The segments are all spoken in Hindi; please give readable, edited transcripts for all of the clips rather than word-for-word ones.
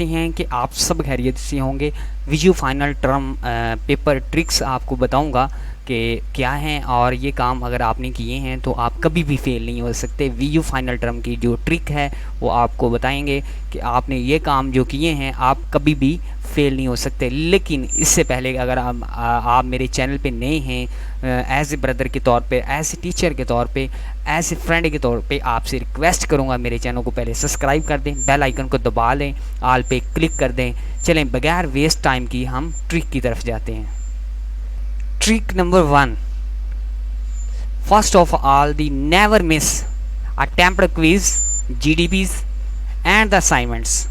हैं कि आप सब खैरियत से होंगे। Video final term paper tricks आपको बताऊंगा कि क्या हैं, और ये काम अगर आपने किए हैं तो आप कभी भी फेल नहीं हो सकते। वीडियो फाइनल टर्म की जो ट्रिक है वो आपको बताएंगे कि आपने ये काम जो किए हैं आप कभी भी फेल नहीं हो सकते। लेकिन इससे पहले अगर आप मेरे चैनल पे नए हैं, एज ए ब्रदर के तौर पे, एज ए टीचर के तौर पे, एज ए फ्रेंड के तौर पे आपसे रिक्वेस्ट करूंगा मेरे चैनल को पहले सब्सक्राइब कर दें, बेल आइकन को दबा लें, ऑल पे क्लिक कर दें। चलें बगैर वेस्ट टाइम की हम ट्रिक की तरफ जाते हैं। Trick number 1, first of all the never miss a attempted quiz, GDBs and the assignments.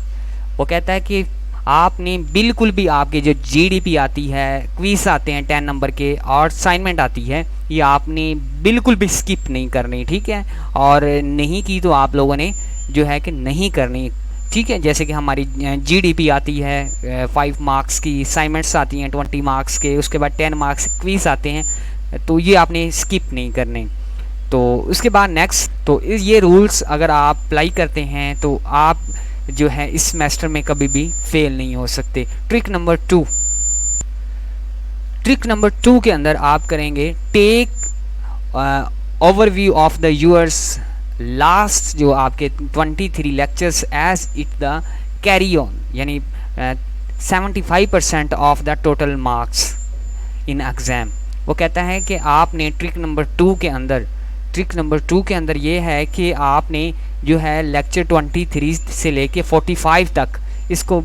वो कहता है कि आपने बिल्कुल भी आपके जो जीडीपी आती है, क्विज आते हैं 10 नंबर के, और असाइनमेंट आती है, ये आपने बिल्कुल भी स्किप नहीं करनी, ठीक है। और नहीं की तो आप लोगों ने जो है कि नहीं करनी, ठीक है। जैसे कि हमारी जीडीपी आती है 5 मार्क्स की, असाइनमेंट्स आती हैं 20 मार्क्स के, उसके बाद 10 मार्क्स क्विज आते हैं, तो ये आपने स्किप नहीं करने। तो उसके बाद नेक्स्ट, तो ये रूल्स अगर आप अप्लाई करते हैं तो आप जो है इस सेमेस्टर में कभी भी फेल नहीं हो सकते। ट्रिक नंबर 2, ट्रिक नंबर 2 के अंदर आप करेंगे take overview of the yours last जो आपके 23 lectures as it the carry on, यानी 75% of the total marks in exam. वो कहता है कि आपने ट्रिक नंबर 2 के अंदर ये है कि आपने जो है लेक्चर 23 से लेके 45 तक इसको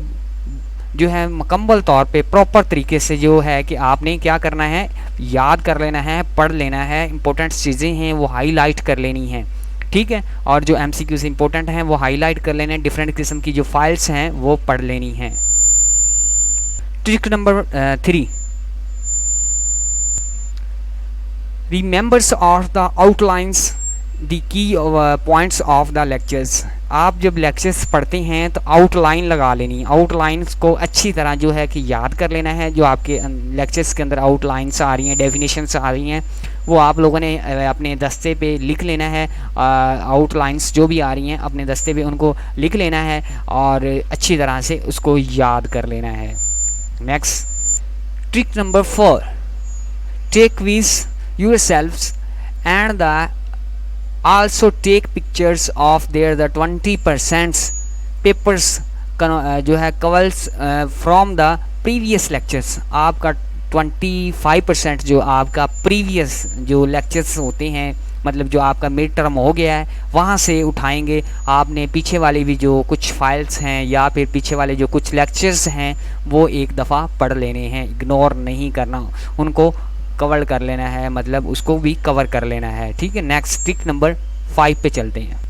जो है मुकम्मल तौर पे प्रॉपर तरीके से जो है कि आपने क्या करना है, याद कर लेना है, पढ़ लेना है। इंपॉर्टेंट चीज़ें हैं वो हाईलाइट कर लेनी है, ठीक है। और जो एमसीक्यू से इंपॉर्टेंट हैं वो हाईलाइट कर लेने, डिफरेंट किस्म की जो फाइल्स हैं वो पढ़ लेनी है। Trick number 3, remembers of the outlines the key points of the lectures. आप जब लेक्चर्स पढ़ते हैं तो आउटलाइन लगा लेनी, आउटलाइंस को अच्छी तरह जो है कि याद कर लेना है। जो आपके लेक्चर्स के अंदर आउटलाइंस आ रही हैं, डेफिनेशंस आ रही हैं, वो आप लोगों ने अपने दस्ते पे लिख लेना है। आउटलाइंस जो भी आ रही हैं अपने दस्ते पे उनको लिख लेना है और अच्छी तरह से उसको याद कर लेना है। Next, trick number 4, take quiz yourselves and the also take pictures of their the 20% papers जो है covers from the previous lectures. आपका 25% जो आपका प्रीवियस जो लेक्चर्स होते हैं, मतलब जो आपका मिड टर्म हो गया है, वहाँ से उठाएंगे। आपने पीछे वाले भी जो कुछ फाइल्स हैं या फिर पीछे वाले जो कुछ लेक्चर्स हैं वो एक दफ़ा पढ़ लेने हैं, इग्नोर नहीं करना, उनको कवर कर लेना है, मतलब उसको भी कवर कर लेना है, ठीक है। नेक्स्ट, ट्रिक नंबर 5 पे चलते हैं।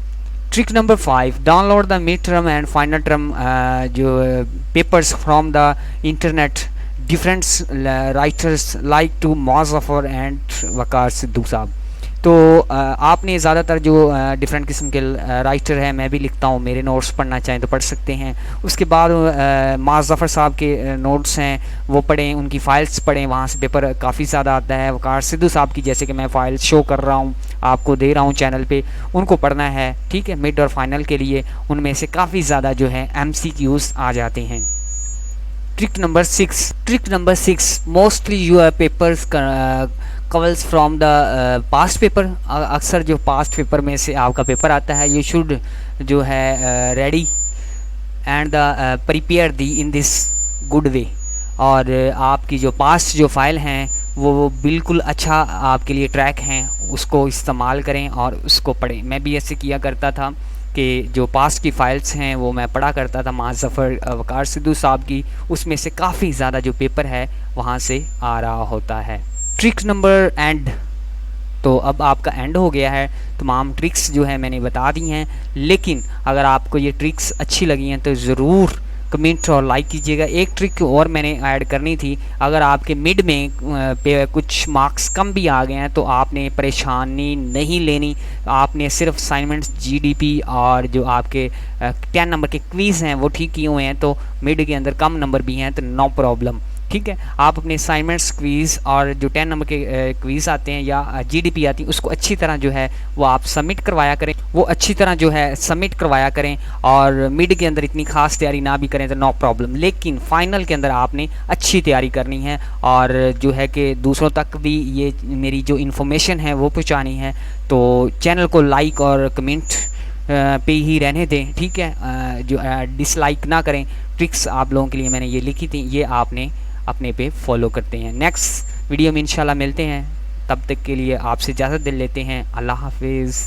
Trick number 5, download the mid term and final term जो papers from the internet, different writers like to Muzaffar and Waqar Siddhu साहब। तो आपने ज़्यादातर जो डिफरेंट किस्म के राइटर हैं, मैं भी लिखता हूँ, मेरे नोट्स पढ़ना चाहें तो पढ़ सकते हैं। उसके बाद मौज़फ़र साहब के नोट्स हैं वो पढ़ें, उनकी फ़ाइल्स पढ़ें, वहाँ से पेपर काफ़ी ज़्यादा आता है। वकार सिद्धू साहब की जैसे कि मैं फ़ाइल शो कर रहा हूँ, आपको दे रहा हूँ चैनल पे, उनको पढ़ना है, ठीक है। मिड और फाइनल के लिए उनमें से काफ़ी ज़्यादा जो है MCQs आ जाते हैं। Trick number 6, mostly your papers covers from the past paper. अक्सर जो पास्ट पेपर में से आपका पेपर आता है, यू शुड जो है ready and the prepare the in this good way. और आपकी जो पास्ट जो फाइल हैं वो बिल्कुल अच्छा आपके लिए ट्रैक हैं, उसको इस्तेमाल करें और उसको पढ़ें। मैं भी ऐसे किया करता था कि जो पास्ट की फ़ाइल्स हैं वो मैं पढ़ा करता था मौज़फ़र वकार सिद्धू साहब की, उसमें से काफ़ी ज़्यादा जो पेपर है वहाँ से आ रहा होता है। ट्रिक नंबर एंड, तो अब आपका एंड हो गया है, तमाम ट्रिक्स जो है मैंने बता दी हैं। लेकिन अगर आपको ये ट्रिक्स अच्छी लगी हैं तो ज़रूर कमेंट और लाइक कीजिएगा। एक ट्रिक और मैंने ऐड करनी थी, अगर आपके मिड में पे कुछ मार्क्स कम भी आ गए हैं तो आपने परेशानी नहीं लेनी, आपने सिर्फ असाइनमेंट्स, जीडीपी और जो आपके 10 नंबर के क्विज़ हैं वो ठीक किए हुए हैं, तो मिड के अंदर कम नंबर भी हैं तो नो प्रॉब्लम, ठीक है। आप अपने असाइनमेंट्स क्वीज़ और जो 10 नंबर के क्वीज़ आते हैं या जीडीपी आती है उसको अच्छी तरह जो है वो आप सबमिट करवाया करें, वो अच्छी तरह जो है सबमिट करवाया करें। और मिड के अंदर इतनी खास तैयारी ना भी करें तो नो प्रॉब्लम, लेकिन फाइनल के अंदर आपने अच्छी तैयारी करनी है और जो है कि दूसरों तक भी ये मेरी जो इन्फॉर्मेशन है वो पहुँचानी है। तो चैनल को लाइक और कमेंट पे ही रहने दें, ठीक है। जो डिसलाइक ना करें। ट्रिक्स आप लोगों के लिए मैंने ये लिखी थी, ये आपने अपने पे फॉलो करते हैं। नेक्स्ट वीडियो में इंशाल्लाह मिलते हैं, तब तक के लिए आपसे इजाज़त दे लेते हैं। अल्लाह हाफिज़।